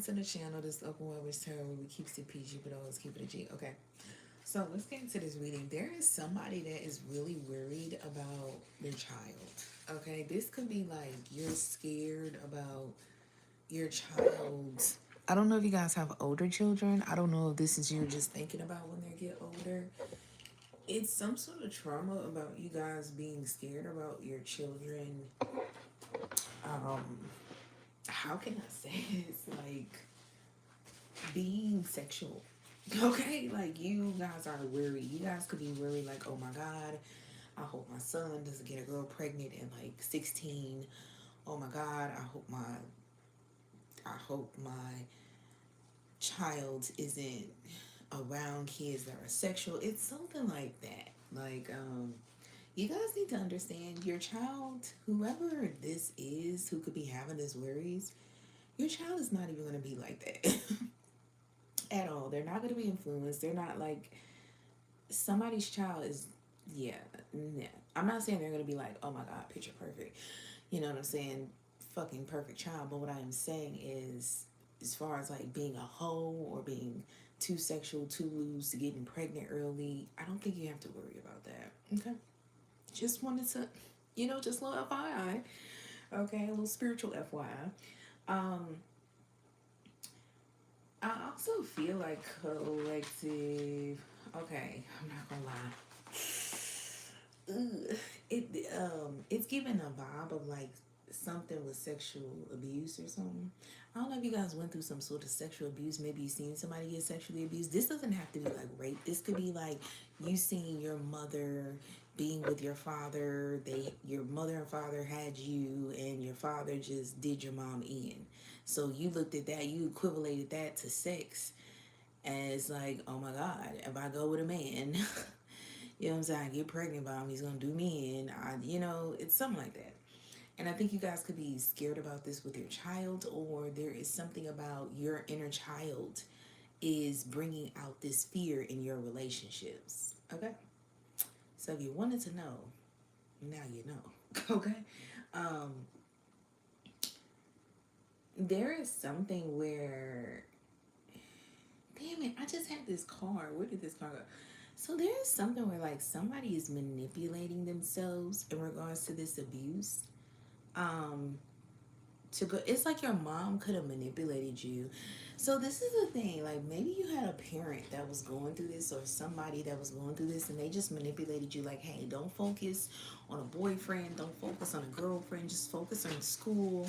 to the channel. This 괚ᴜᴍᴇᴅ, where we keep it PG but always keep it a G. Okay, so let's get into this reading. There is somebody that is really worried about their child. Okay, this could be like you're scared about your child. I don't know if you guys have older children. I don't know if this is you just thinking about when they get older. It's some sort of trauma about you guys being scared about your children. Um, how can I say this? Like being sexual. Okay, like you guys are worried. You guys could be worried, like, oh my God, I hope my son doesn't get a girl pregnant at like 16. Oh my God, I hope my child isn't around kids that are sexual. It's something like that. Like, you guys need to understand your child, whoever this is who could be having this worries, your child is not even going to be like that at all. They're not going to be influenced. They're not like somebody's child is, yeah, yeah. I'm not saying they're going to be like, oh my God, picture perfect. You know what I'm saying? Fucking perfect child. But what I am saying is, as far as like being a hoe or being too sexual, too loose, getting pregnant early, I don't think you have to worry about that. Okay. Just wanted to, just a little FYI. Okay, a little spiritual FYI. I also feel like collective. Okay, I'm not gonna lie. It's giving a vibe of like something with sexual abuse or something. I don't know if you guys went through some sort of sexual abuse. Maybe you seen somebody get sexually abused. This doesn't have to be like rape. This could be like you seeing your mother being with your father. Your mother and father had you, and your father just did your mom in. So you looked at that. You equivalated that to sex as like, oh my God, if I go with a man, you know what I'm saying, I get pregnant by him, he's gonna do me in. It's something like that. And I think you guys could be scared about this with your child, or there is something about your inner child is bringing out this fear in your relationships. Okay? So if you wanted to know, now you know. Okay? Um, there is something where, damn it, I just had this card. Where did this card go? So there is something where like somebody is manipulating themselves in regards to this abuse. Um, to go, it's like your mom could have manipulated you. So this is the thing, like maybe you had a parent that was going through this, or somebody that was going through this, and they just manipulated you, like, hey, don't focus on a boyfriend, don't focus on a girlfriend, just focus on school,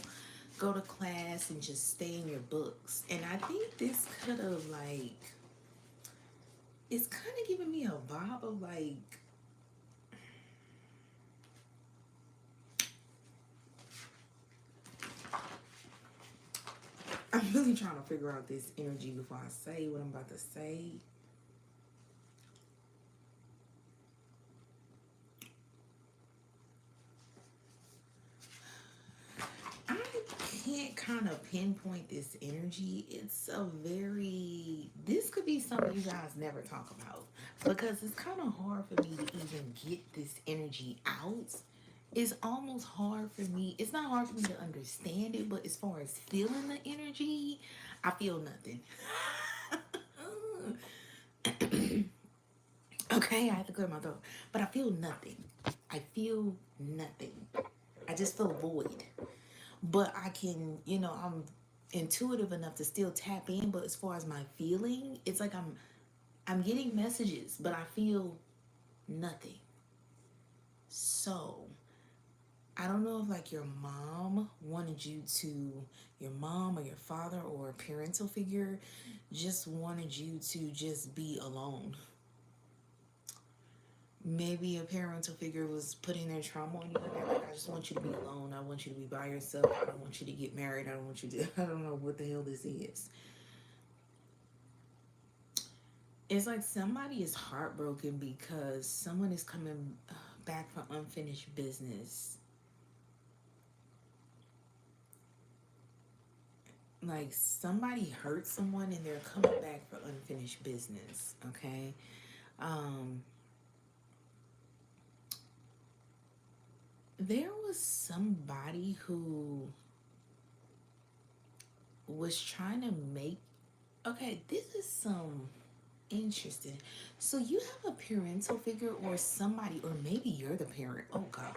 go to class, and just stay in your books. And I think this could have like, it's kind of giving me a vibe of like, I'm really trying to figure out this energy before I say what I'm about to say. I can't kind of pinpoint this energy. This could be something you guys never talk about, because it's kind of hard for me to even get this energy out. It's almost hard for me. It's not hard for me to understand it, but as far as feeling the energy, I feel nothing. Okay, I have to clear my throat, but I feel nothing. I feel nothing. I just feel void. But I can, I'm intuitive enough to still tap in. But as far as my feeling, it's like I'm getting messages, but I feel nothing. So I don't know if like your mom wanted you to, your mom or your father or a parental figure just wanted you to just be alone. Maybe a parental figure was putting their trauma on you, and they're like, I just want you to be alone. I want you to be by yourself. I don't want you to get married. I don't want you to, I don't know what the hell this is. It's like somebody is heartbroken because someone is coming back for unfinished business. Like somebody hurt someone and they're coming back for unfinished business. Okay. Um, there was somebody who was trying to make, okay, this is some interesting. So you have a parental figure or somebody, or maybe you're the parent. Oh God.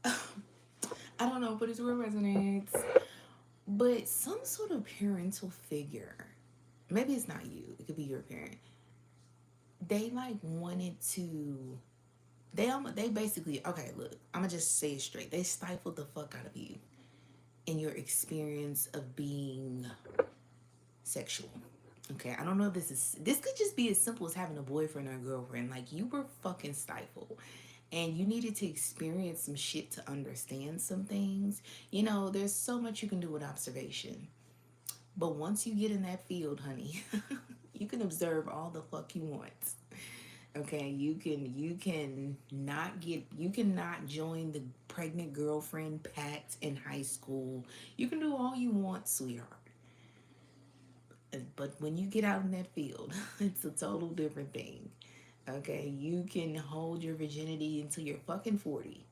I don't know, but it's where it resonates. But some sort of parental figure, maybe it's not you, it could be your parent. They like wanted to, they basically, okay, look, I'm gonna just say it straight. They stifled the fuck out of you in your experience of being sexual. Okay, I don't know if this could just be as simple as having a boyfriend or a girlfriend. Like, you were fucking stifled and you needed to experience some shit to understand some things. You know, there's so much you can do with observation. But once you get in that field, honey, you can observe all the fuck you want. Okay, you cannot join the pregnant girlfriend pact in high school. You can do all you want, sweetheart. But when you get out in that field, it's a total different thing. Okay, you can hold your virginity until you're fucking 40.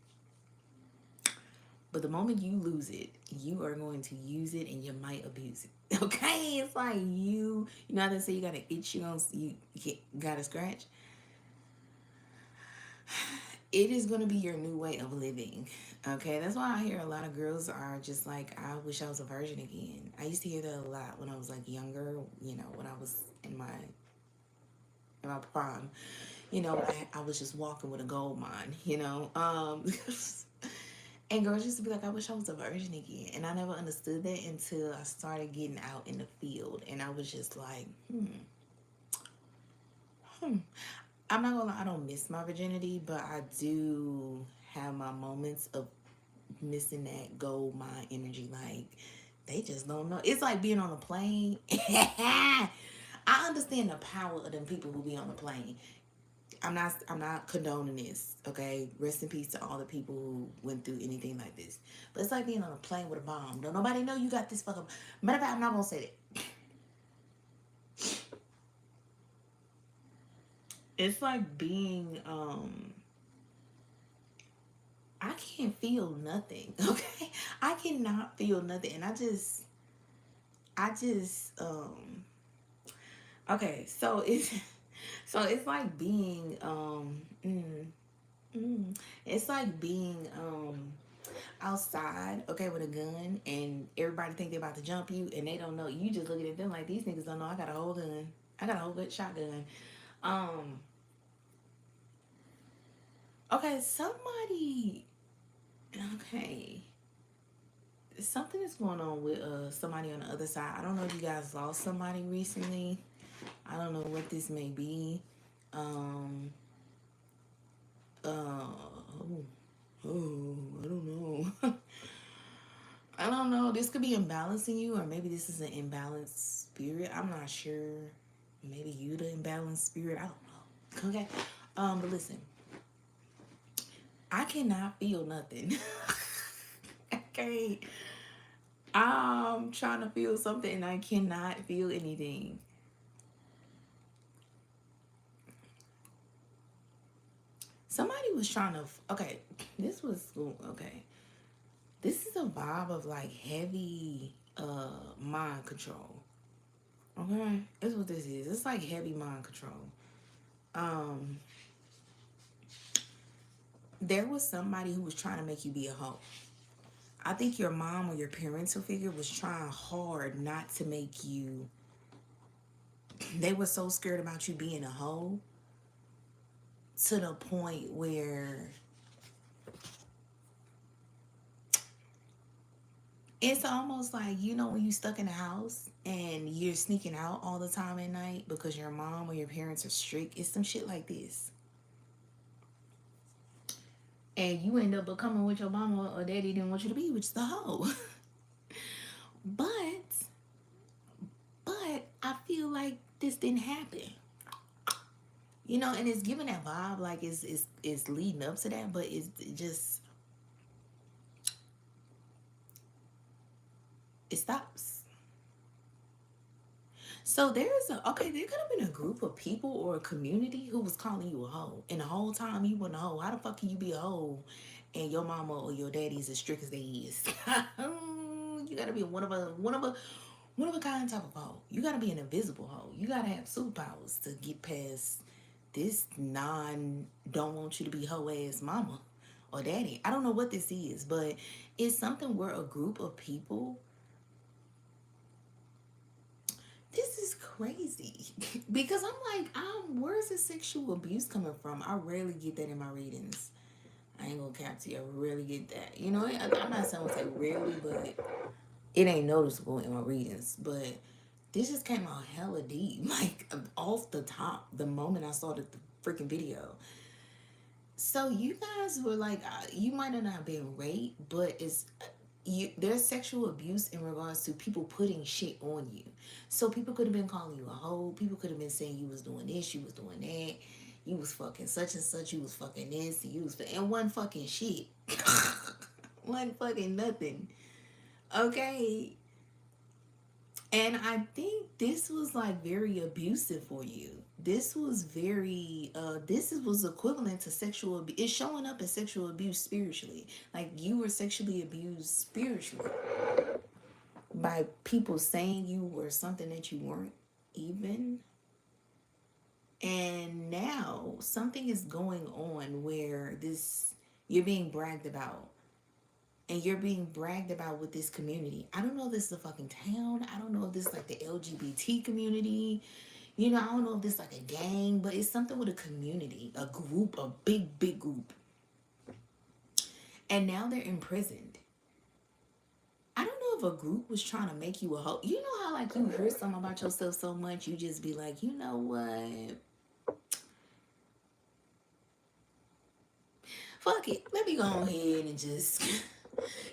But the moment you lose it, you are going to use it and you might abuse it. Okay, it's like you know how they say you got an itch, you got to scratch. It is going to be your new way of living. Okay, that's why I hear a lot of girls are just like, I wish I was a virgin again. I used to hear that a lot when I was like younger, you know, when I was in my prime. You know, I was just walking with a gold mine, you know. And girls used to be like, I wish I was a virgin again. And I never understood that until I started getting out in the field. And I was just like, I'm not gonna lie, I don't miss my virginity, but I do have my moments of missing that gold mine energy. Like, they just don't know. It's like being on a plane. I understand the power of them people who be on the plane. I'm not condoning this, okay? Rest in peace to all the people who went through anything like this. But it's like being on a plane with a bomb. Don't nobody know you got this fucking. Matter of fact, I'm not gonna say that. It's like being I can't feel nothing. Okay, I cannot feel nothing, and I just okay. So it's like being it's like being outside, okay, with a gun, and everybody think they're about to jump you, and they don't know. You just looking at them like, these niggas don't know I got a whole gun. I got a whole good shotgun. Um, okay, okay, something is going on with somebody on the other side. I don't know if you guys lost somebody recently. I don't know what this may be. Um, oh, I don't know. I don't know. This could be imbalancing you, or maybe this is an imbalanced spirit. I'm not sure. Maybe you the imbalanced spirit. I don't know. Okay. But listen, I cannot feel nothing. Okay. I'm trying to feel something and I cannot feel anything. Somebody was trying to. Okay, this was okay. This is a vibe of like heavy mind control. Okay, that's what this is. It's like heavy mind control. Um, there was somebody who was trying to make you be a hoe. I think your mom or your parental figure was trying hard not to make you. They were so scared about you being a hoe to the point where it's almost like, you know, when you stuck in the house and you're sneaking out all the time at night because your mom or your parents are strict. It's some shit like this. And you end up becoming what your mama or daddy didn't want you to be, which is the hoe. but but I feel like this didn't happen. You know, and it's giving that vibe like it's leading up to that, but it's just, it stops. So there could have been a group of people or a community who was calling you a hoe, and the whole time you weren't a hoe. How the fuck can you be a hoe, and your mama or your daddy's as strict as they is? You gotta be one of a kind type of hoe. You gotta be an invisible hoe. You gotta have superpowers to get past this don't want you to be hoe ass mama or daddy. I don't know what this is, but it's something where a group of people. This is crazy because I'm like, where's the sexual abuse coming from? I rarely get that in my readings. I ain't gonna cap to you. I rarely get that. You know, I'm not saying say rarely, but it ain't noticeable in my readings. But this just came out hella deep, like off the top, the moment I saw the freaking video. So you guys were like, you might have not been raped, but there's sexual abuse in regards to people putting shit on you. So people could have been calling you a hoe. People could have been saying you was doing this, you was doing that, you was fucking such and such, you was fucking this, and one fucking shit, one fucking nothing. Okay, and I think this was like very abusive for you. This was very was equivalent to sexual abuse. It's showing up as sexual abuse spiritually. Like you were sexually abused spiritually by people saying you were something that you weren't even. And now something is going on where you're being bragged about. And you're being bragged about with this community. I don't know if this is a fucking town. I don't know if this is like the LGBT community. You know, I don't know if this is like a gang, but it's something with a community, a group, a big, big group. And now they're imprisoned. I don't know if a group was trying to make you a hoe. You know how like you heard something about yourself so much, you just be like, you know what? Fuck it. Let me go ahead and just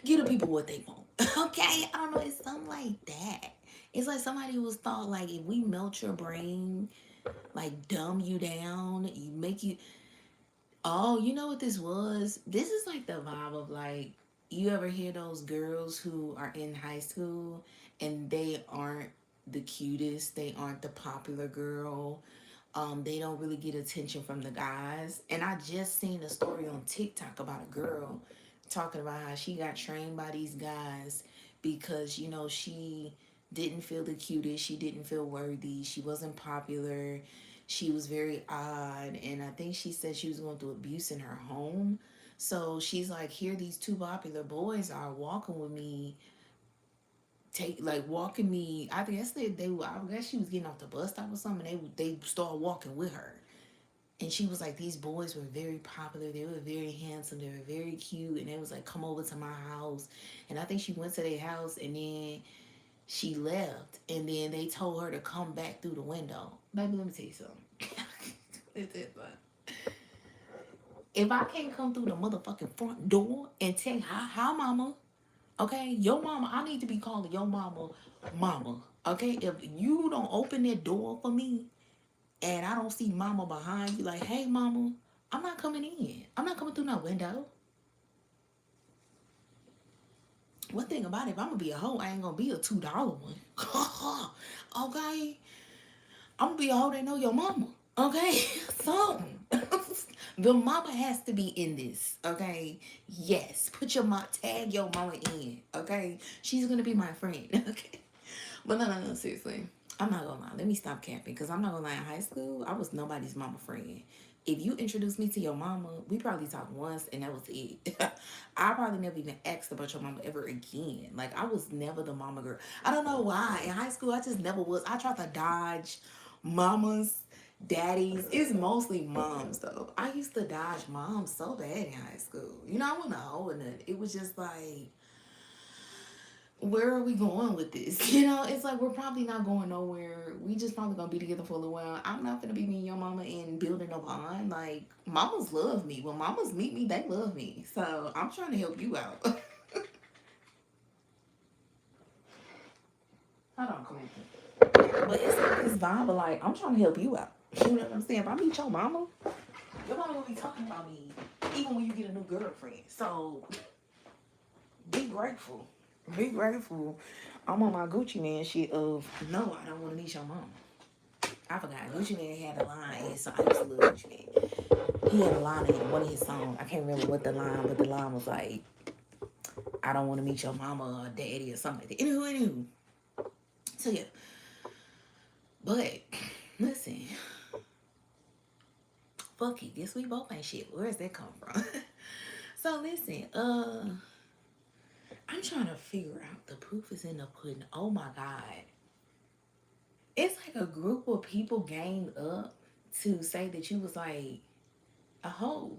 give the people what they want. Okay? I don't know. It's something like that. It's like somebody was thought like if we melt your brain, like dumb you down, you make you. Oh, you know what this was? This is like the vibe of like, you ever hear those girls who are in high school and they aren't the cutest, they aren't the popular girl, they don't really get attention from the guys. And I just seen a story on TikTok about a girl talking about how she got trained by these guys because, you know, she didn't feel the cutest, she didn't feel worthy, she wasn't popular, she was very odd, and I think she said she was going through abuse in her home. So she's like, here these two popular boys are walking with me, walking me. I guess I guess she was getting off the bus stop or something. They started walking with her, and she was like, these boys were very popular. They were very handsome. They were very cute, and they was like, come over to my house. And I think she went to their house, and then she left, and then they told her to come back through the window. Baby, let me tell you something. If I can't come through the motherfucking front door and tell hi mama, okay, your mama, I need to be calling your mama, mama, okay? If you don't open that door for me and I don't see mama behind you, like, hey mama, I'm not coming in. I'm not coming through no window. One thing about it, if I'm gonna be a hoe, I ain't gonna be a $2 one. Okay? I'm gonna be a hoe that know your mama. Okay? Something. The mama has to be in this, okay? Yes, tag your mama in, okay? She's gonna be my friend, okay? But no, seriously. I'm not gonna lie. Let me stop capping, because I'm not gonna lie. In high school, I was nobody's mama friend. If you introduced me to your mama, we probably talked once, and that was it. I probably never even asked about your mama ever again. Like, I was never the mama girl. I don't know why. In high school, I just never was. I tried to dodge mamas, daddies. It's mostly moms though. I used to dodge moms so bad in high school. You know, I wasn't a hoe in it. It was just like, where are we going with this? You know, it's like we're probably not going nowhere. We just probably gonna be together for a little while. I'm not gonna be me and your mama and building a bond. Like, mamas love me. When mamas meet me, they love me. So I'm trying to help you out. Hold on, come on. But it's like this vibe of like, I'm trying to help you out. You know what I'm saying? If I meet your mama will be talking about me even when you get a new girlfriend. So be grateful. Be grateful. I'm on my Gucci Man shit of, no, I don't want to meet your mama. I forgot. Gucci Man had a line in his song. I used to love Gucci Man. He had a line in one of his songs. I can't remember what the line, but the line was like, I don't want to meet your mama or daddy or something like that. Anywho. So yeah. But listen, fuck it. Guess we both ain't shit. Where does that come from? So listen, I'm trying to figure out the proof is in the pudding. Oh my God. It's like a group of people ganged up to say that you was like a hoe.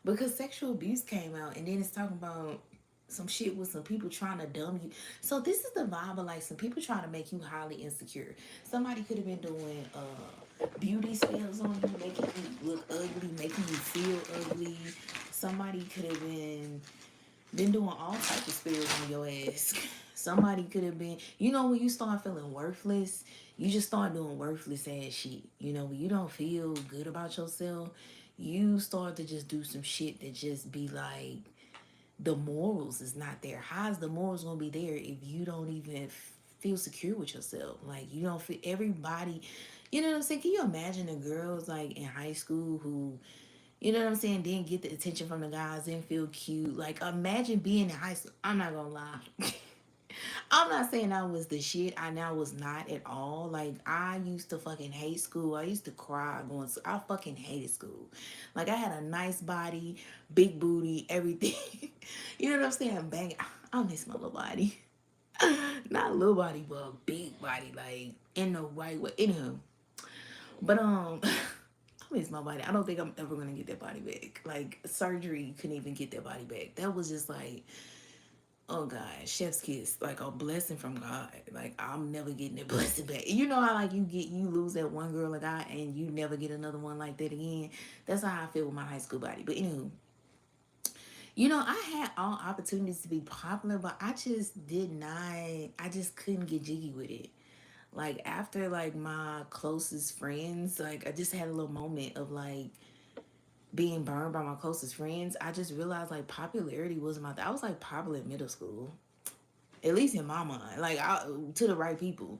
Because sexual abuse came out and then it's talking about some shit with some people trying to dumb you. So this is the vibe of like some people trying to make you highly insecure. Somebody could have been doing beauty spells on you, making you look ugly, making you feel ugly. Somebody could have been doing all types of spells on your ass. Somebody could have been, you know, when you start feeling worthless, you just start doing worthless ass shit. You know, when you don't feel good about yourself, you start to just do some shit that just be like, the morals is not there. How's the morals gonna be there if you don't even feel secure with yourself? Like, you don't feel everybody, you know what I'm saying? Can you imagine the girls like in high school who, you know what I'm saying, didn't get the attention from the guys, didn't feel cute? Like, imagine being in high school. I'm not gonna lie. I'm not saying I was the shit. I now was not at all. Like, I used to fucking hate school. I used to cry going to, I fucking hated school. Like, I had a nice body, big booty, everything. You know what I'm saying? Bang. I miss my little body. Not little body, but big body. Like, in the right way. Anywho. But, I miss my body. I don't think I'm ever going to get that body back. Like, surgery couldn't even get that body back. That was just like, oh God, chef's kiss, like a blessing from God. Like, I'm never getting that blessing back. You know how like you lose that one girl or guy and you never get another one like that again. That's how I feel with my high school body. But anywho, you know, I had all opportunities to be popular, but I just did not. I just couldn't get jiggy with it. Like after like my closest friends, like I just had a little moment of like being burned by my closest friends. I just realized like popularity wasn't my thing. I was like popular in middle school, at least in my mind, like to the right people.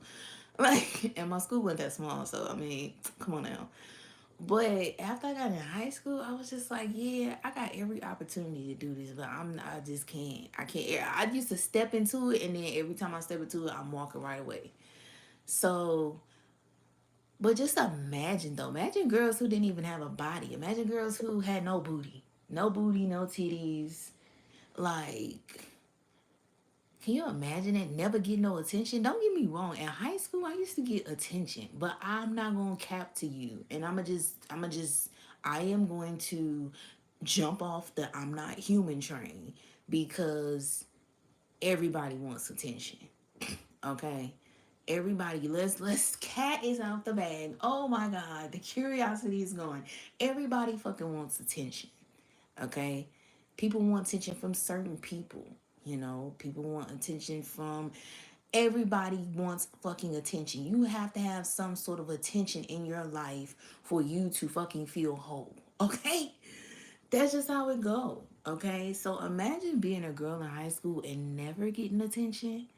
Like, and my school wasn't that small, so I mean, come on now. But after I got in high school, I was just like, yeah, I got every opportunity to do this, but I just can't. I can't. I used to step into it, and then every time I step into it, I'm walking right away. So, but just imagine though, imagine girls who didn't even have a body. Imagine girls who had no booty, no titties, like. Can you imagine it? Never get no attention. Don't get me wrong. In high school, I used to get attention, but I'm not gonna cap to you, and I am going to jump off the I'm not human train because everybody wants attention. Okay, everybody. Let's cat is out the bag. Oh my God, the curiosity is gone. Everybody fucking wants attention. Okay, people want attention from certain people. You know, people want attention from everybody wants fucking attention. You have to have some sort of attention in your life for you to fucking feel whole. Okay? That's just how it go. Okay? So imagine being a girl in high school and never getting attention.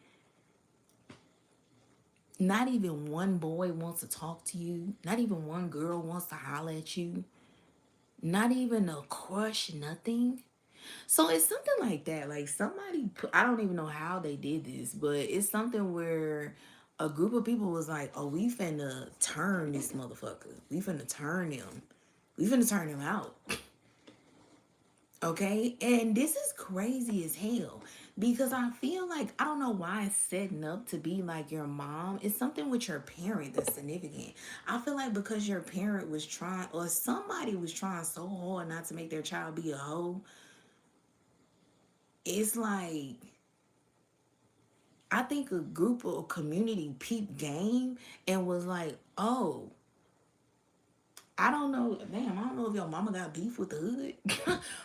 Not even one boy wants to talk to you. Not even one girl wants to holler at you. Not even a crush, nothing. So it's something like that. Like somebody, I don't even know how they did this, but it's something where a group of people was like, "Oh, we finna turn this motherfucker. We finna turn him. We finna turn him out." Okay, and this is crazy as hell because I feel like I don't know why it's setting up to be like your mom. It's something with your parent that's significant. I feel like because your parent was trying, or somebody was trying so hard not to make their child be a hoe, it's like I think a group or community peeped game and was like, oh, I don't know, damn, I don't know if your mama got beef with the hood.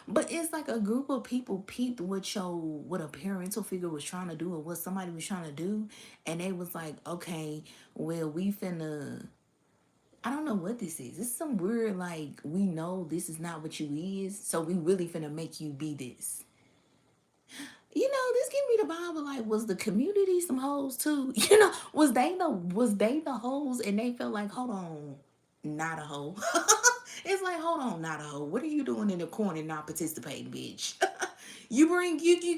But it's like a group of people peeped what a parental figure was trying to do or what somebody was trying to do. And they was like, okay, well, we finna, I don't know what this is. It's some weird, like, we know this is not what you is, so we really finna make you be this. You know, this give me the Bible. Like, was the community some hoes too? You know, was they the hoes and they felt like, hold on, not a hoe. It's like, hold on, not a hoe. What are you doing in the corner not participating, bitch? You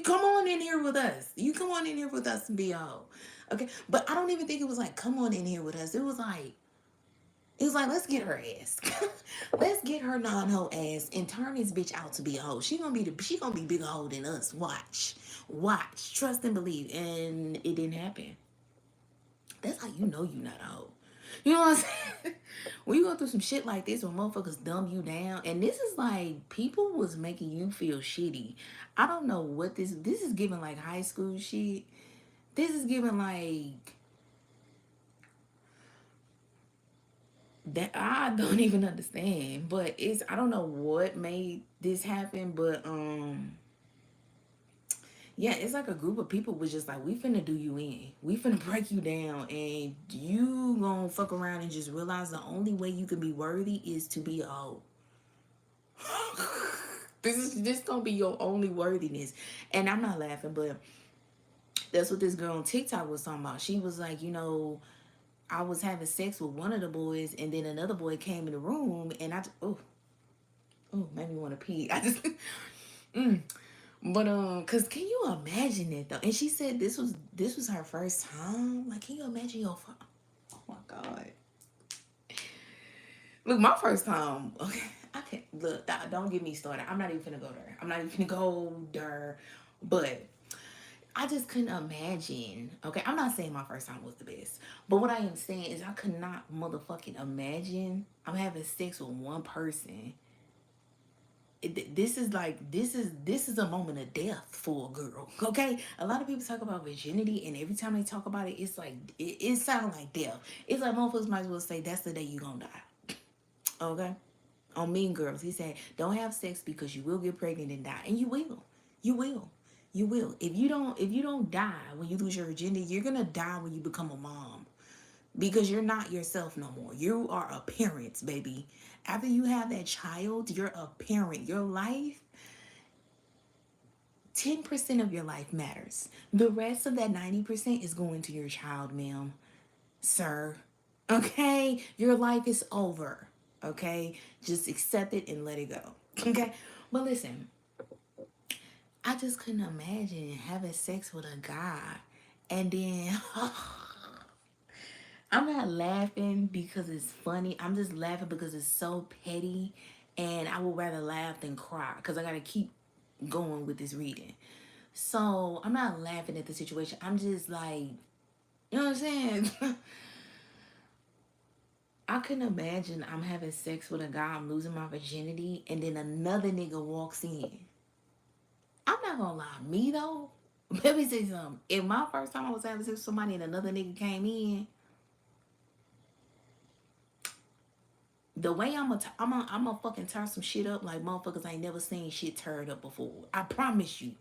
come on in here with us. You come on in here with us and be all. Okay. But I don't even think it was like come on in here with us. It was like, let's get her ass. Let's get her non-hoe ass and turn this bitch out to be a hoe. She gonna be bigger hoe than us. Watch. Watch. Trust and believe. And it didn't happen. That's how you know you not a hoe. You know what I'm saying? When you go through some shit like this when motherfuckers dumb you down, and this is like people was making you feel shitty. I don't know what this is giving like high school shit. This is giving like that I don't even understand. But I don't know what made this happen, but yeah, it's like a group of people was just like, we finna do you in. We finna break you down and you gonna fuck around and just realize the only way you can be worthy is to be a hoe. This gonna be your only worthiness. And I'm not laughing, but that's what this girl on TikTok was talking about. She was like, I was having sex with one of the boys and then another boy came in the room and made me want to pee. I just But cause can you imagine it though? And she said this was her first time. Like, can you imagine oh my God. Look, my first time. Okay, I can't look. Don't get me started. I'm not even gonna go there. I'm not even gonna go there. But I just couldn't imagine. Okay, I'm not saying my first time was the best, but what I am saying is I could not motherfucking imagine I'm having sex with one person. This is a moment of death for a girl. Okay, a lot of people talk about virginity, and every time they talk about it, it's like it sounds like death. It's like motherfuckers might as well say that's the day you gonna die. Okay, on Mean Girls, he said don't have sex because you will get pregnant and die, and you will, you will, you will. If you don't die when you lose your virginity, you're gonna die when you become a mom because you're not yourself no more. You are a parent, baby. After you have that child, you're a parent. Your life, 10% of your life matters. The rest of that 90% is going to your child, ma'am, sir. Okay? Your life is over. Okay? Just accept it and let it go. Okay? But listen, I just couldn't imagine having sex with a guy and then I'm not laughing because it's funny. I'm just laughing because it's so petty. And I would rather laugh than cry because I got to keep going with this reading. So I'm not laughing at the situation. I'm just like, you know what I'm saying? I couldn't imagine I'm having sex with a guy, I'm losing my virginity, and then another nigga walks in. I'm not gonna lie, me though. Let me say something. If my first time I was having sex with somebody and another nigga came in, the way I'm a fucking tear some shit up like motherfuckers ain't never seen shit teared up before. I promise you.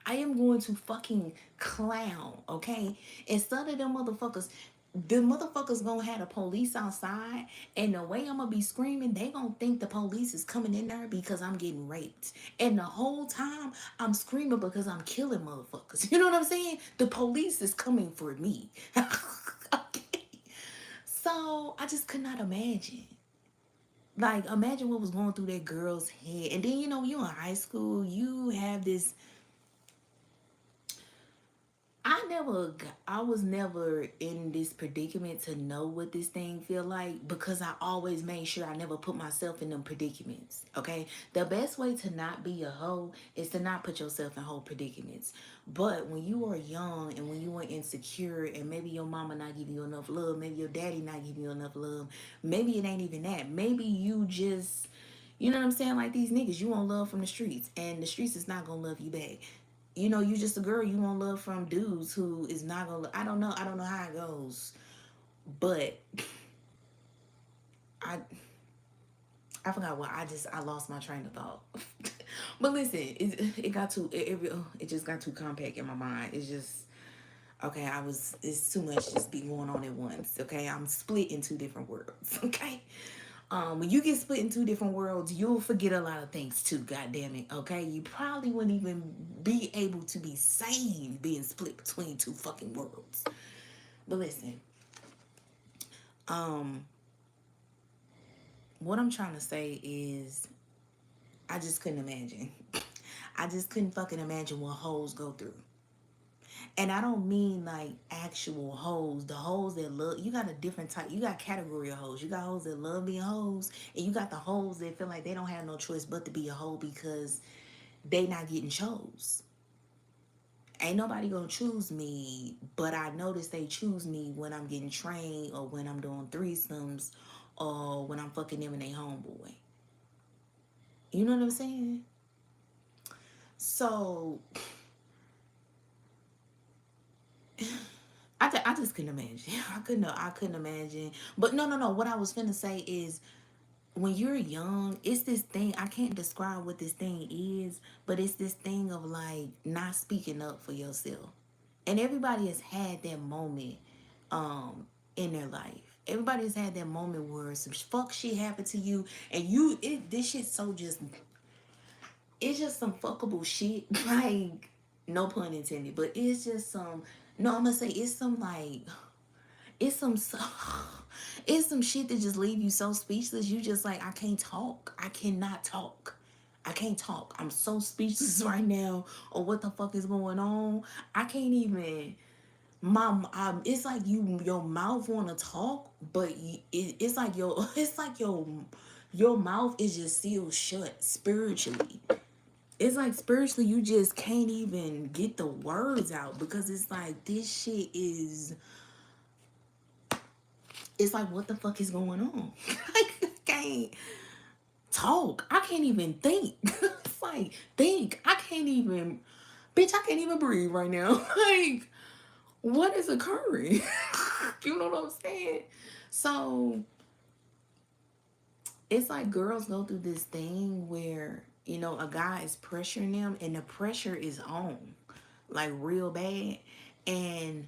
I am going to fucking clown, okay? Instead of the motherfuckers gonna have the police outside, and the way I'm gonna be screaming, they gonna think the police is coming in there because I'm getting raped. And the whole time I'm screaming because I'm killing motherfuckers. You know what I'm saying? The police is coming for me. Okay. So I just could not imagine. Like, imagine what was going through that girl's head. And then, you in high school, you have this. I was never in this predicament to know what this thing feel like because I always made sure I never put myself in them predicaments. Okay, the best way to not be a hoe is to not put yourself in whole predicaments. But when you are young and when you are insecure and maybe your mama not giving you enough love, maybe your daddy not giving you enough love, maybe it ain't even that. Maybe you just, you know what I'm saying? Like these niggas, you want love from the streets, and the streets is not gonna love you back. You just a girl, you want love from dudes who is not gonna. I don't know how it goes, but I I forgot what I lost my train of thought. But listen, it just got too compact in my mind. It's just okay. It's too much just be going on at once. Okay, I'm split in two different worlds. Okay. When you get split in two different worlds, you'll forget a lot of things too. God damn it. Okay, you probably wouldn't even be able to be sane being split between two fucking worlds. But listen, um, what I'm trying to say is, I just couldn't imagine. I just couldn't fucking imagine what hoes go through. And I don't mean like actual hoes. The hoes that love, you got a different type. You got category of hoes. You got hoes that love being hoes, and you got the hoes that feel like they don't have no choice but to be a hoe because they not getting chose. Ain't nobody gonna choose me, but I notice they choose me when I'm getting trained or when I'm doing threesomes or when I'm fucking them and they homeboy. You know what I'm saying? So I just couldn't imagine. I couldn't imagine. But no. What I was finna say is when you're young, it's this thing. I can't describe what this thing is, but it's this thing of like not speaking up for yourself. And everybody has had that moment in their life. Everybody has had that moment where some fuck shit happened to you, and this shit so just it's just some fuckable shit. Like, no pun intended, but it's just some. No, I'm gonna say it's some like it's some it's some shit that just leave you so speechless. You just like, I can't talk. I cannot talk. I can't talk. I'm so speechless right now. Or what the fuck is going on? I can't even. It's like your mouth want to talk, but it's like your mouth is just sealed shut spiritually. It's like spiritually you just can't even get the words out because it's like this shit is. It's like, what the fuck is going on? I can't talk. I can't even think. It's like, think. I can't even, bitch, I can't even breathe right now. Like, what is occurring? You know what I'm saying? So, it's like girls go through this thing where, a guy is pressuring them and the pressure is on, like real bad. And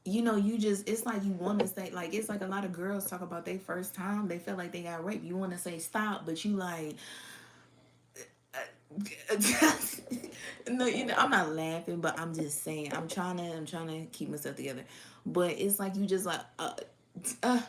you just, it's like you want to say, like, it's like a lot of girls talk about their first time they felt like they got raped. You want to say stop, but you like no, I'm not laughing, but I'm just saying I'm trying to keep myself together. But it's like you just like uh, uh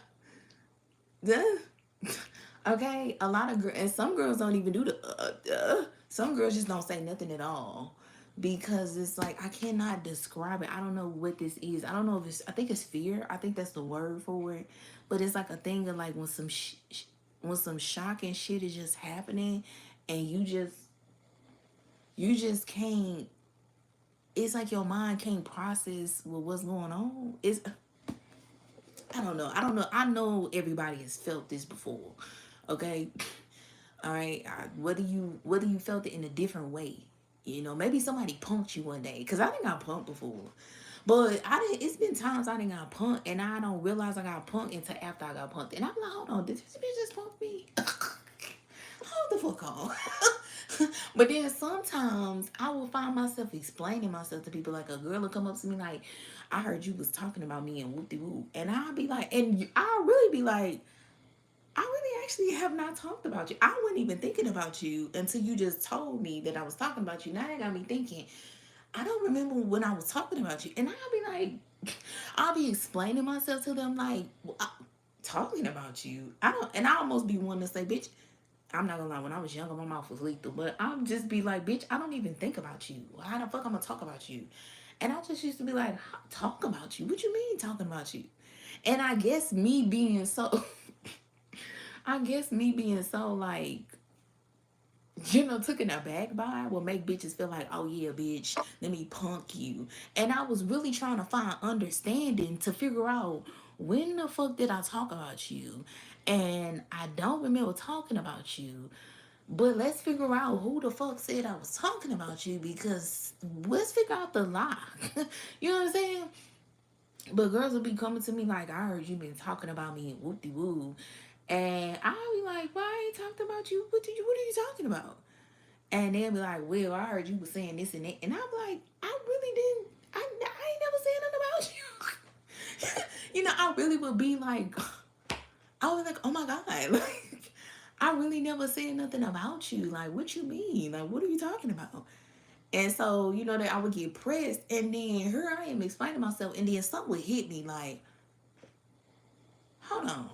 okay, a lot of girls, and some girls don't even do the some girls just don't say nothing at all because it's like I cannot describe it. I don't know what this is. I don't know if it's, I think it's fear. I think that's the word for it. But it's like a thing of like when when some shocking shit is just happening and you just can't, it's like your mind can't process what's going on. It's, I don't know. I know everybody has felt this before. Okay. All right. Whether you felt it in a different way. Maybe somebody punked you one day. Cause I didn't got punked before. But it's been times I didn't got punked and I don't realize I got punked until after I got punked. And I'm like, hold on, did this bitch just punk me? Hold the fuck on. But then sometimes I will find myself explaining myself to people. Like a girl will come up to me like, I heard you was talking about me and whoop-de-whoop. And I'll be like, and I'll really be like, I really actually have not talked about you. I wasn't even thinking about you until you just told me that I was talking about you. Now that got me thinking, I don't remember when I was talking about you. And I'll be like, I'll be explaining myself to them like, well, talking about you. And I almost be wanting to say, bitch, I'm not gonna lie, when I was younger, my mouth was lethal. But I'll just be like, bitch, I don't even think about you. How the fuck I'm gonna talk about you? And I just used to be like, talk about you? What you mean talking about you? And I guess me being so like, taken aback by will make bitches feel like, oh yeah, bitch, let me punk you. And I was really trying to find understanding to figure out when the fuck did I talk about you? And I don't remember talking about you. But let's figure out who the fuck said I was talking about you because let's figure out the lie. You know what I'm saying? But girls will be coming to me like, I heard you been talking about me and whoop-de-woo. And I'll be like, why I ain't talked about you? What are you talking about? And they'll be like, well, I heard you was saying this and that. And I'm like, I really didn't, I ain't never said nothing about you. I really would be like, I was like, oh my God. Like, I really never said nothing about you. Like, what you mean? Like, what are you talking about? And so, that I would get pressed. And then here I am explaining myself. And then something would hit me like, hold on.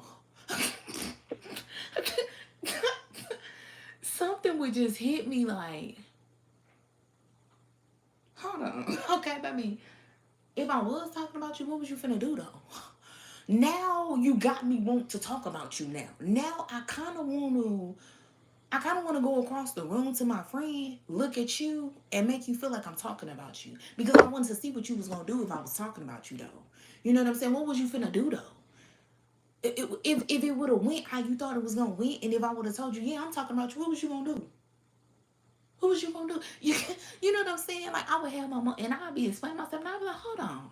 Something something would just hit me like, hold on. Okay, but I mean, if I was talking about you, what was you finna do though? Now you got me want to talk about you now. Now I kind of want to go across the room to my friend, look at you, and make you feel like I'm talking about you. Because I wanted to see what you was going to do if I was talking about you, though. You know what I'm saying? What was you finna do, though? If it would have went how you thought it was going to went, and if I would have told you, yeah, I'm talking about you, what was you going to do? What was you going to do? You know what I'm saying? Like, I would have my mom, and I'd be explaining myself, and I'd be like, hold on.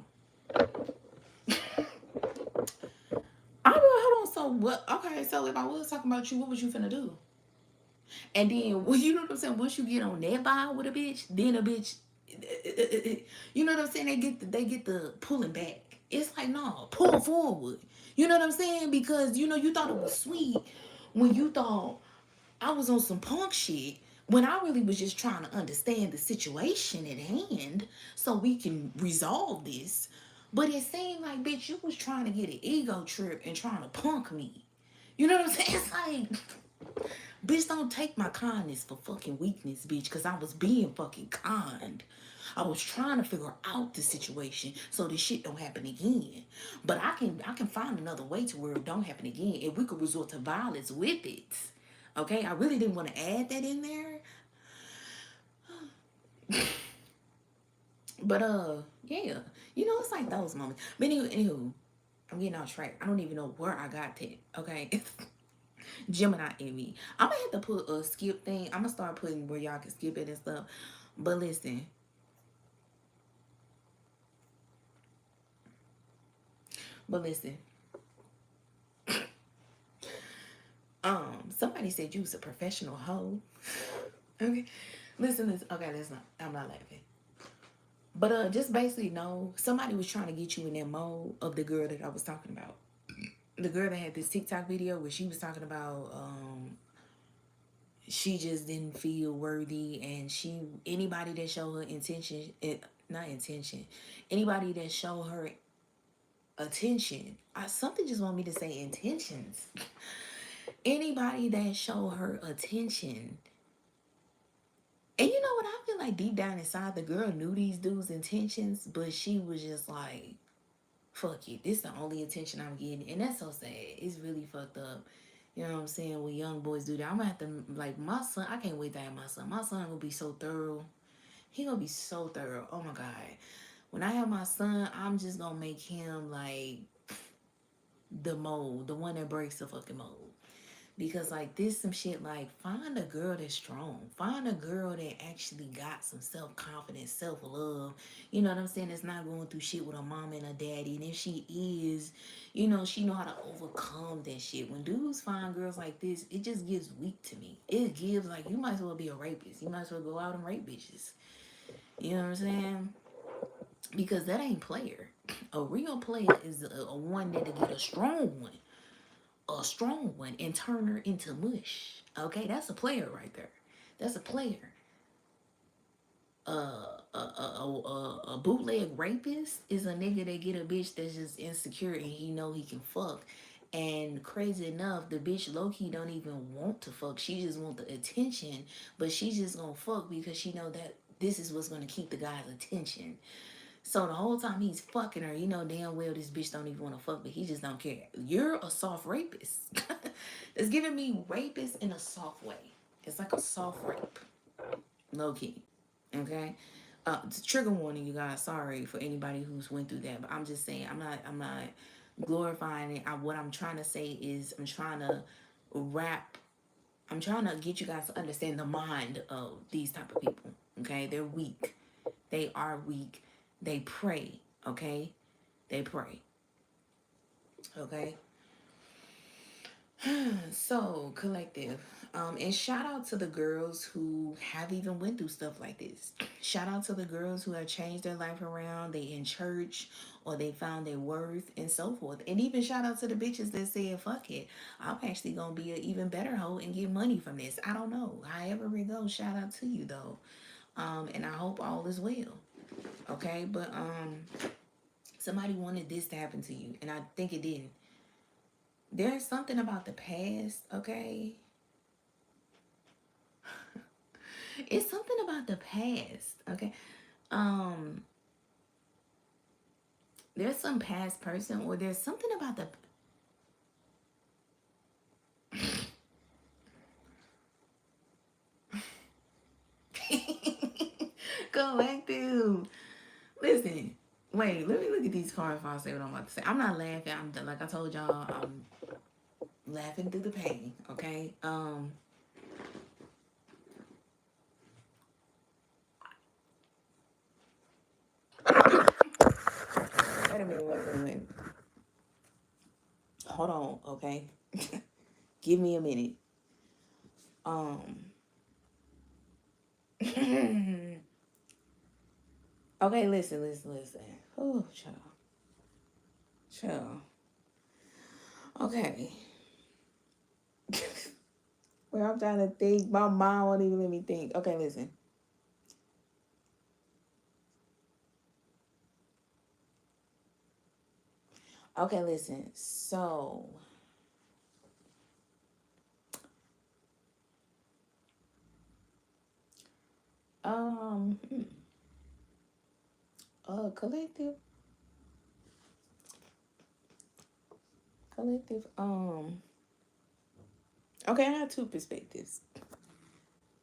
I'd be like, hold on, so what? Okay, so if I was talking about you, what was you finna do? And then, well, you know what I'm saying? Once you get on that vibe with a bitch, then a bitch, you know what I'm saying? They get the pulling back. It's like, no, pull forward. You know what I'm saying? Because, you know, you thought it was sweet when you thought I was on some punk shit, when I really was just trying to understand the situation at hand so we can resolve this. But it seemed like, bitch, you was trying to get an ego trip and trying to punk me. You know what I'm saying? It's like, bitch, don't take my kindness for fucking weakness, bitch, because I was being fucking kind. I was trying to figure out the situation so this shit don't happen again. But I can find another way to where it don't happen again, and we could resort to violence with it. Okay, I really didn't want to add that in there. But yeah. You know, it's like those moments. But anywho, I'm getting off track. I don't even know where I got to. Okay. Gemini in me. I'm gonna have to put a skip thing. I'm gonna start putting where y'all can skip it and stuff. But listen, but listen. Somebody said you was a professional hoe. Okay, listen. Okay, that's not. I'm not laughing. But just basically know somebody was trying to get you in that mode of the girl that I was talking about. The girl that had this TikTok video where she was talking about she just didn't feel worthy, and she anybody that showed her intention, not intention, anybody that showed her attention. Something just want me to say intentions. Anybody that showed her attention. And you know what? I feel like deep down inside, the girl knew these dudes' intentions, but she was just like, fuck it. This is the only attention I'm getting. And that's so sad. It's really fucked up. You know what I'm saying? When young boys do that, I'm gonna have to, like, my son, I can't wait to have my son. My son will be so thorough. He gonna be so thorough. Oh my God. When I have my son, I'm just gonna make him like the mold, the one that breaks the fucking mold. Because like this some shit like find a girl that's strong. Find a girl that actually got some self-confidence, self-love. You know what I'm saying? It's not going through shit with a mom and a daddy. And if she is, you know, she know how to overcome that shit. When dudes find girls like this, it just gives weak to me. It gives like you might as well be a rapist. You might as well go out and rape bitches. You know what I'm saying? Because that ain't player. A real player is a one that'll get a strong one, and turn her into mush. Okay, that's a player right there. That's a player. A bootleg rapist is a nigga that get a bitch that's just insecure and he know he can fuck. And crazy enough, the bitch low key don't even want to fuck. She just want the attention, but she just gonna fuck because she know that this is what's gonna keep the guy's attention. So the whole time he's fucking her, you know damn well this bitch don't even want to fuck, but he just don't care. You're a soft rapist. It's giving me rapist in a soft way. It's like a soft rape, low key. Okay, it's a trigger warning, you guys. Sorry for anybody who's went through that, but I'm just saying I'm not glorifying it. What I'm trying to say is I'm trying to wrap. I'm trying to get you guys to understand the mind of these type of people. Okay, they're weak. They are weak. They pray, okay? They pray, okay? So, collective. And shout out to the girls who have even went through stuff like this. Shout out to the girls who have changed their life around. They in church or they found their worth and so forth. And even shout out to the bitches that said, fuck it. I'm actually going to be an even better hoe and get money from this. I don't know. However it goes, shout out to you though. And I hope all is well. Okay, but somebody wanted this to happen to you, and I think it didn't. There's something about the past, okay? It's something about the past. Okay. Um, there's some past person, or there's something about the collective. Listen, wait, let me look at these cards before I say what I'm about to say. I'm not laughing. I'm like I told y'all, I'm laughing through the pain. Okay. Wait a minute. Wait a minute. Hold on. Okay. Give me a minute. Um. Okay. Listen. Oh, child. Child. Okay. Well, I'm trying to think. My mind won't even let me think. Okay, listen. Okay, listen. So, hmm, collective, collective. Okay, I have two perspectives.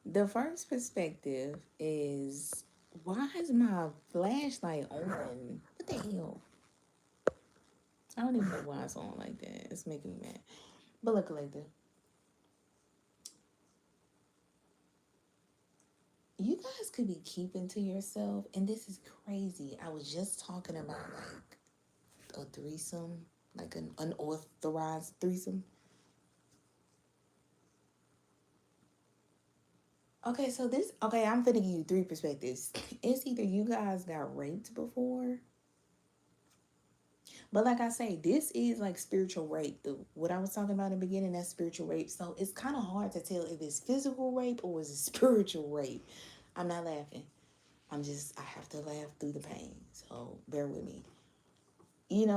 The first perspective is, why is my flashlight on? What the hell? I don't even know why it's on like that. It's making me mad. But look, collective, you guys could be keeping to yourself, and this is crazy. I was just talking about like a threesome, like an unauthorized threesome. Okay, so this, okay, I'm finna give you three perspectives. It's either you guys got raped before, but like I say, this is like spiritual rape. What I was talking about in the beginning, that's spiritual rape. So it's kind of hard to tell if it's physical rape or is it spiritual rape. I'm not laughing. I have to laugh through the pain. So bear with me.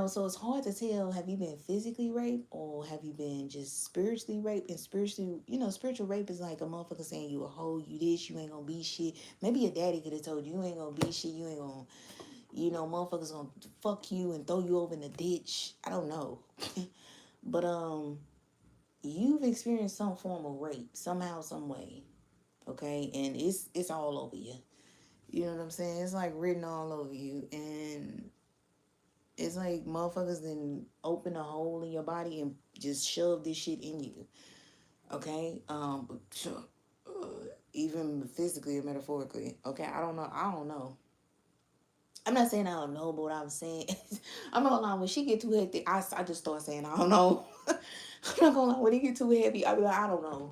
So it's hard to tell, have you been physically raped or have you been just spiritually raped? And spiritually, spiritual rape is like a motherfucker saying you a hoe, you this, you ain't gonna be shit. Maybe your daddy could have told you ain't gonna be shit, you ain't gonna, motherfuckers gonna fuck you and throw you over in the ditch. I don't know. But you've experienced some form of rape somehow, some way. Okay, and it's all over you. You know what I'm saying? It's like written all over you, and it's like motherfuckers then open a hole in your body and just shove this shit in you. Okay? Even physically or metaphorically. Okay, I don't know. I don't know. I'm not saying I don't know, but what I'm saying is, I'm not gonna lie, when she get too hectic, I just start saying I don't know. I'm not gonna lie, when it get too heavy, I be like, I don't know.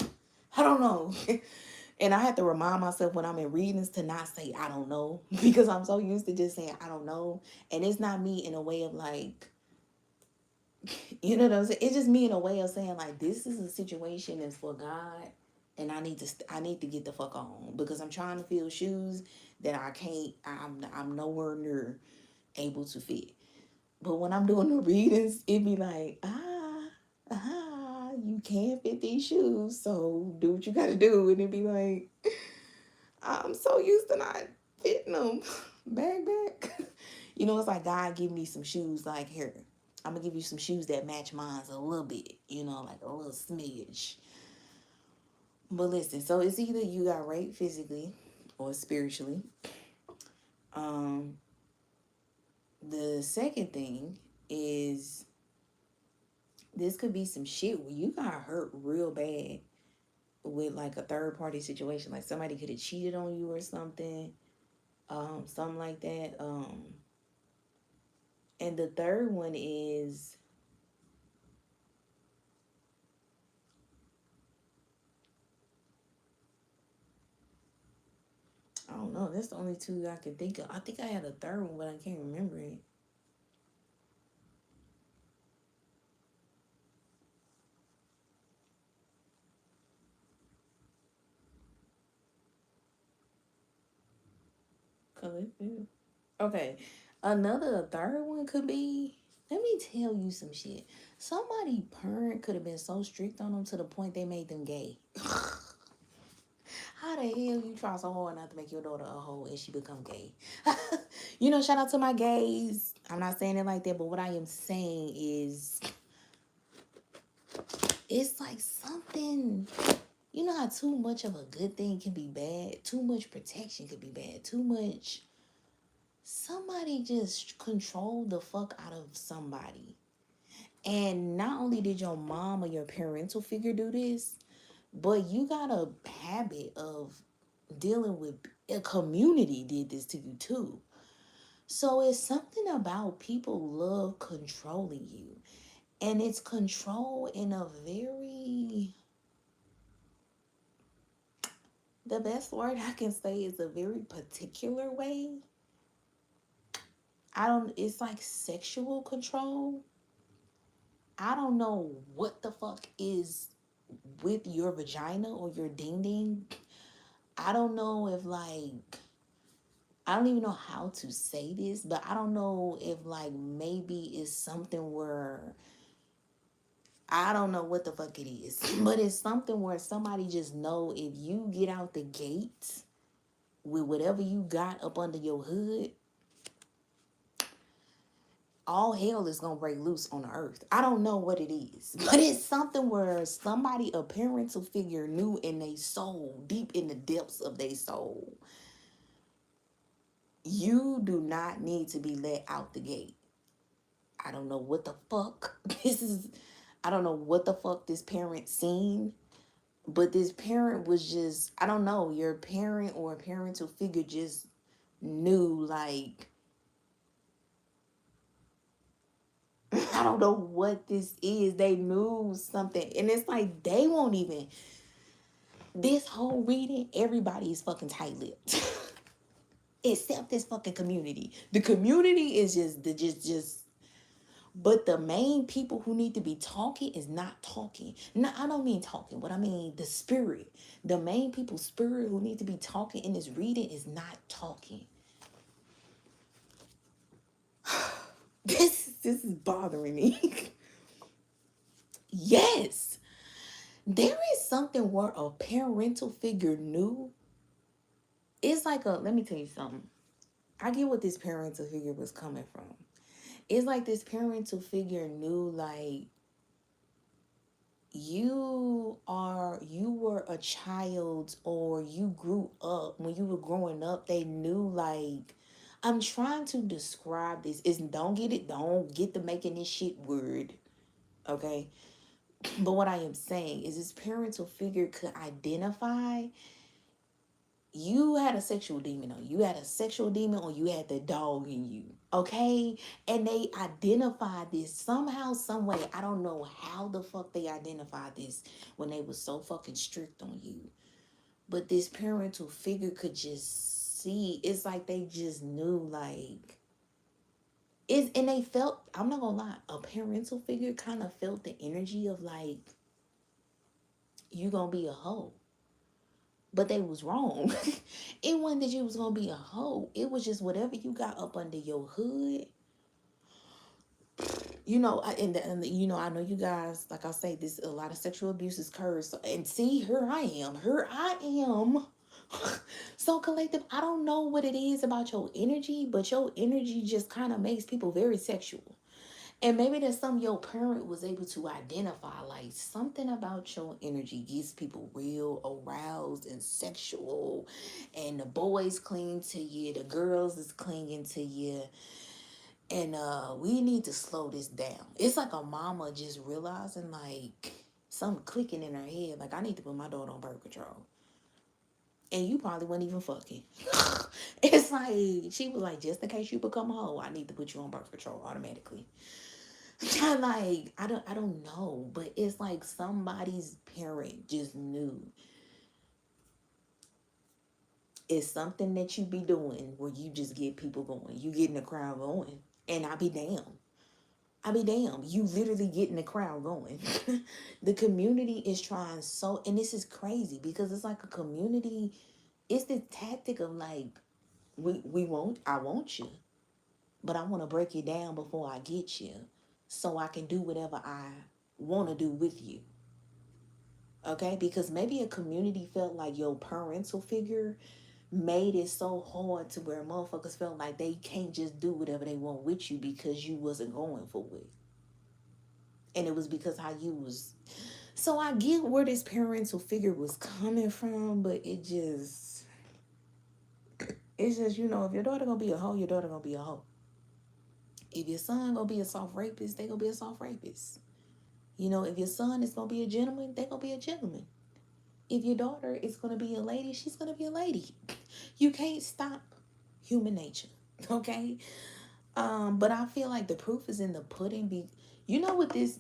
I don't know. And I have to remind myself when I'm in readings to not say I don't know because I'm so used to just saying I don't know. And it's not me in a way of like, you know what I'm saying? It's just me in a way of saying like this is a situation that's for God, and I need to get the fuck on because I'm trying to fill shoes that I can't. I'm nowhere near able to fit. But when I'm doing the readings, it be like you can't fit these shoes, so do what you gotta do, and it be like I'm so used to not fitting them. Back. It's like God give me some shoes like here. I'm gonna give you some shoes that match mine a little bit, like a little smidge. But listen, so it's either you got raped physically or spiritually. Um, the second thing is this could be some shit where you got hurt real bad with like a third party situation, like somebody could have cheated on you or something, something like that. And the third one is, I don't know. That's the only two I can think of. I think I had a third one, but I can't remember it. Collective. Okay. Another third one could be, let me tell you some shit. Somebody parent could have been so strict on them to the point they made them gay. How the hell you try so hard not to make your daughter a hoe and she become gay? Shout out to my gays. I'm not saying it like that, but what I am saying is it's like something, how too much of a good thing can be bad? Too much protection could be bad. Too much. Somebody just controlled the fuck out of somebody. And not only did your mom or your parental figure do this, but you got a habit of dealing with a community did this to you too. So it's something about people love controlling you. And it's control in a very, the best word I can say is a very particular way. It's like sexual control. I don't know what the fuck is with your vagina or your ding ding. I don't know if I don't even know how to say this, but I don't know if maybe it's something where I don't know what the fuck it is, but it's something where somebody just know if you get out the gate with whatever you got up under your hood, all hell is gonna break loose on the earth. I don't know what it is, but it's something where somebody, a parental figure, knew in their soul, deep in the depths of their soul, you do not need to be let out the gate. I don't know what the fuck this is. I don't know what the fuck this parent seen, but this parent was just, I don't know, your parent or a parental figure just knew, I don't know what this is. They knew something. And it's like, they won't even, this whole reading, everybody is fucking tight-lipped. Except this fucking community. The community is just but the main people who need to be talking is not talking. No, I don't mean talking, but I mean the spirit. The main people spirit who need to be talking in this reading is not talking. This is bothering me. Yes. There is something where a parental figure knew. It's like let me tell you something. I get what this parental figure was coming from. It's like this parental figure knew, you were a child, or you grew up. When you were growing up, they knew, I'm trying to describe this. Don't get the making this shit word, okay? But what I am saying is this parental figure could identify you had a sexual demon on you. You had a sexual demon, or you had the dog in you. Okay? And they identified this somehow, some way. I don't know how the fuck they identified this when they were so fucking strict on you. But this parental figure could just see. It's like they just knew, and they felt, I'm not gonna lie, a parental figure kind of felt the energy of you gonna be a hoe. But they was wrong. It wasn't that you was gonna be a hoe. It was just whatever you got up under your hood. I know you guys, like I say, this a lot of sexual abuse is cursed. And see, here I am. So collective, I don't know what it is about your energy, but your energy just kind of makes people very sexual. And maybe there's something your parent was able to identify, like something about your energy gets people real aroused and sexual. And the boys cling to you, the girls is clinging to you. And we need to slow this down. It's like a mama just realizing, something clicking in her head. Like, I need to put my daughter on birth control. And you probably weren't even fucking. It's like, she was like, just in case you become a hoe, I need to put you on birth control automatically. I don't know, but it's like somebody's parent just knew. It's something that you be doing where you just get people going. You getting the crowd going. And I be damned. You literally getting the crowd going. The community is trying so, and this is crazy because it's like a community. It's the tactic of I want you, but I want to break you down before I get you, so I can do whatever I want to do with you. Okay, because maybe a community felt like your parental figure made it so hard to where motherfuckers felt like they can't just do whatever they want with you because you wasn't going for it. And it was because how you was. So I get where this parental figure was coming from, but it's just, you know, if your daughter gonna be a hoe, your daughter gonna be a hoe. If your son gonna be a soft rapist, they gonna be a soft rapist. You know, if your son is gonna be a gentleman, they gonna be a gentleman. If your daughter is gonna be a lady, she's gonna be a lady. You can't stop human nature. Okay? But I feel like the proof is in the pudding. You know what this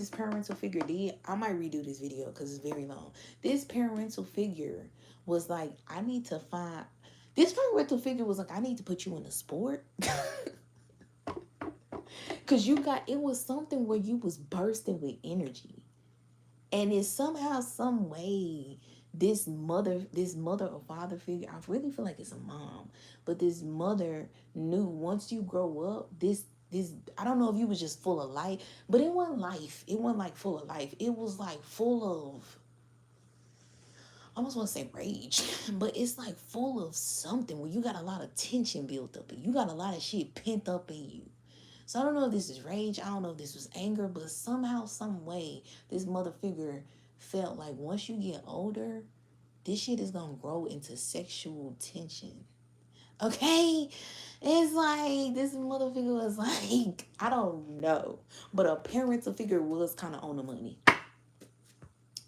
parental figure did? I might redo this video because it's very long. This parental figure was like, I need to find this parental figure was like, I need to put you in a sport. Cause it was something where you was bursting with energy. And it's somehow, some way, this mother or father figure, I really feel like it's a mom, but this mother knew once you grow up, this I don't know if you was just full of life, but it wasn't life. It wasn't like full of life. It was like full of, I almost want to say rage, but it's like full of something where you got a lot of tension built up and you got a lot of shit pent up in you. So I don't know if this is rage. I don't know if this was anger, but somehow, some way, this mother figure felt like once you get older, this shit is gonna grow into sexual tension. Okay? It's like this mother figure was like, I don't know. But a parental figure was kind of on the money.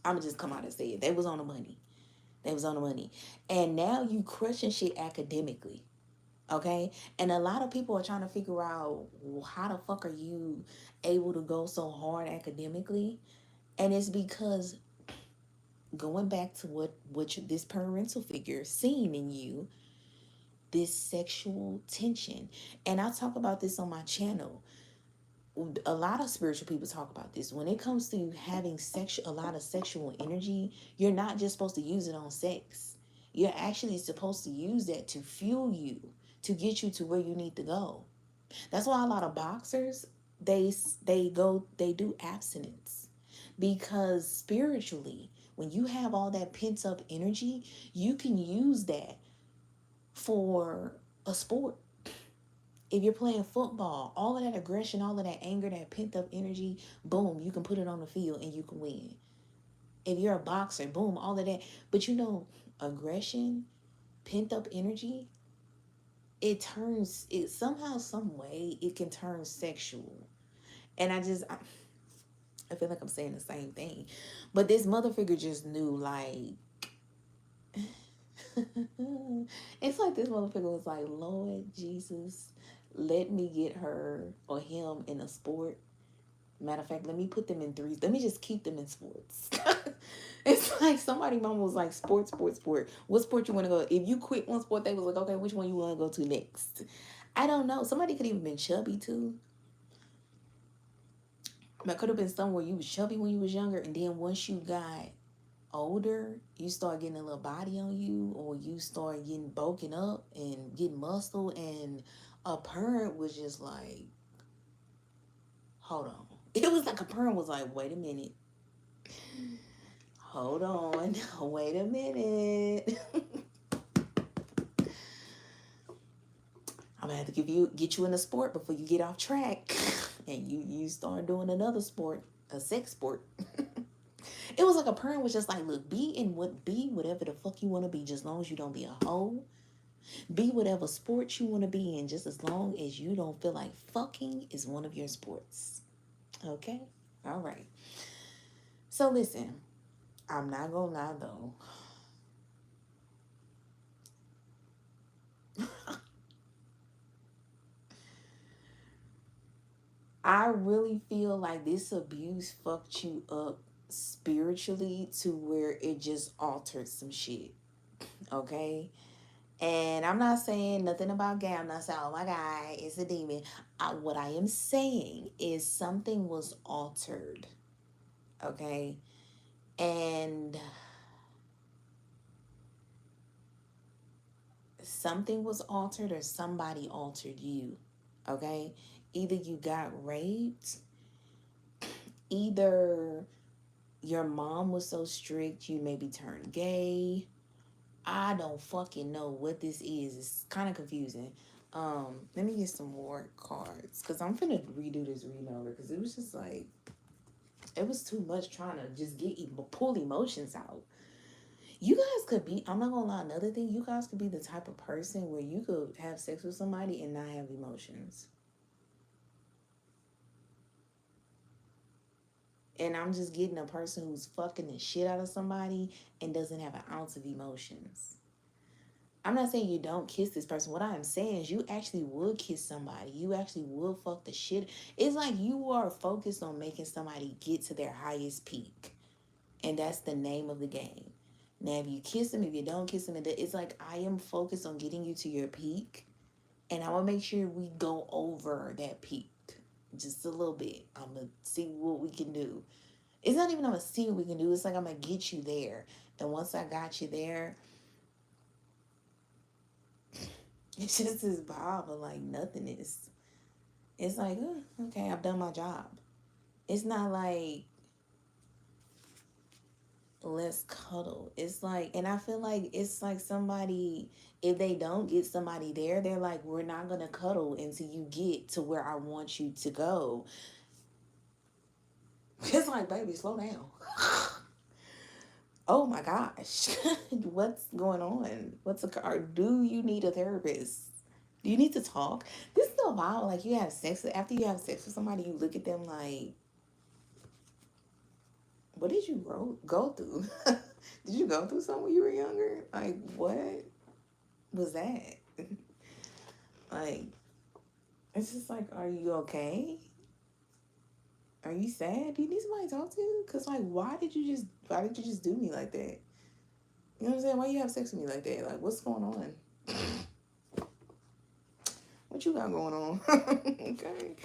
I'ma just come out and say it. They was on the money. They was on the money. And now you crushing shit academically. Okay? And a lot of people are trying to figure out, well, how the fuck are you able to go so hard academically? And it's because going back to this parental figure seen in you, this sexual tension. And I talk about this on my channel. A lot of spiritual people talk about this. When it comes to having a lot of sexual energy, you're not just supposed to use it on sex. You're actually supposed to use that to fuel you, to get you to where you need to go. That's why a lot of boxers, they do abstinence, because spiritually, when you have all that pent up energy, you can use that for a sport. If you're playing football, all of that aggression, all of that anger, that pent up energy, boom, you can put it on the field and you can win. If you're a boxer, boom, all of that. But you know, aggression, pent up energy, it somehow, some way, it can turn sexual. And I feel like I'm saying the same thing. But this mother figure just knew, like, it's like this mother figure was like, Lord Jesus, let me get her or him in a sport. Matter of fact, let me put them in threes. Let me just keep them in sports. It's like somebody mama was like, sport. What sport you want to go? If you quit one sport, they was like, okay, which one you want to go to next? I don't know. Somebody could even been chubby too. It could have been somewhere you was chubby when you was younger, and then once you got older, you start getting a little body on you, or you start getting bulking up and getting muscle, and a parent was just like, hold on. It was like a parent was like, wait a minute. Hold on. Wait a minute. I'm gonna have to get you in a sport before you get off track. And you start doing another sport, a sex sport. It was like a parent was just like, look, be whatever the fuck you want to be, just as long as you don't be a hoe. Be whatever sport you want to be in, just as long as you don't feel like fucking is one of your sports. Okay? All right. So listen, I'm not gonna lie though. I really feel like this abuse fucked you up spiritually to where it just altered some shit. Okay? And I'm not saying nothing about gay. I'm not saying, oh my God, it's a demon. What I am saying is something was altered. Okay? And something was altered or somebody altered you. Okay? Either you got raped, either Your mom was so strict, you maybe turned gay. I don't fucking know what this is. It's kind of confusing. Let me get some more cards because I'm finna redo this reading over because it was just like it was too much trying to just pull emotions out. You guys could be, I'm not gonna lie, another thing, you guys could be the type of person where you could have sex with somebody and not have emotions. And I'm just getting a person who's fucking the shit out of somebody and doesn't have an ounce of emotions. I'm not saying you don't kiss this person. What I am saying is you actually would kiss somebody. You actually would fuck the shit. It's like you are focused on making somebody get to their highest peak. And that's the name of the game. Now, if you kiss them, if you don't kiss them, it's like I am focused on getting you to your peak. And I want to make sure we go over that peak just a little bit. I'm going to see what we can do. It's not even I'm going to see what we can do. It's like I'm going to get you there. And once I got you there, it's just this vibe of like nothingness. It's like, oh, okay, I've done my job. It's not like, let's cuddle. It's like, and I feel like it's like somebody, if they don't get somebody there, they're like, we're not going to cuddle until you get to where I want you to go. It's like, baby, slow down. Oh my gosh. What's going on? What's a car? Do you need a therapist? Do you need to talk? This is a while. Like you have sex. After you have sex with somebody, you look at them like, what did you go through? Did you go through something when you were younger? Like, what was that? Like, it's just like, are you okay? Are you sad? Do you need somebody to talk to? Cause like, why did you just do me like that? You know what I'm saying? Why you have sex with me like that? Like, what's going on? What you got going on? Okay.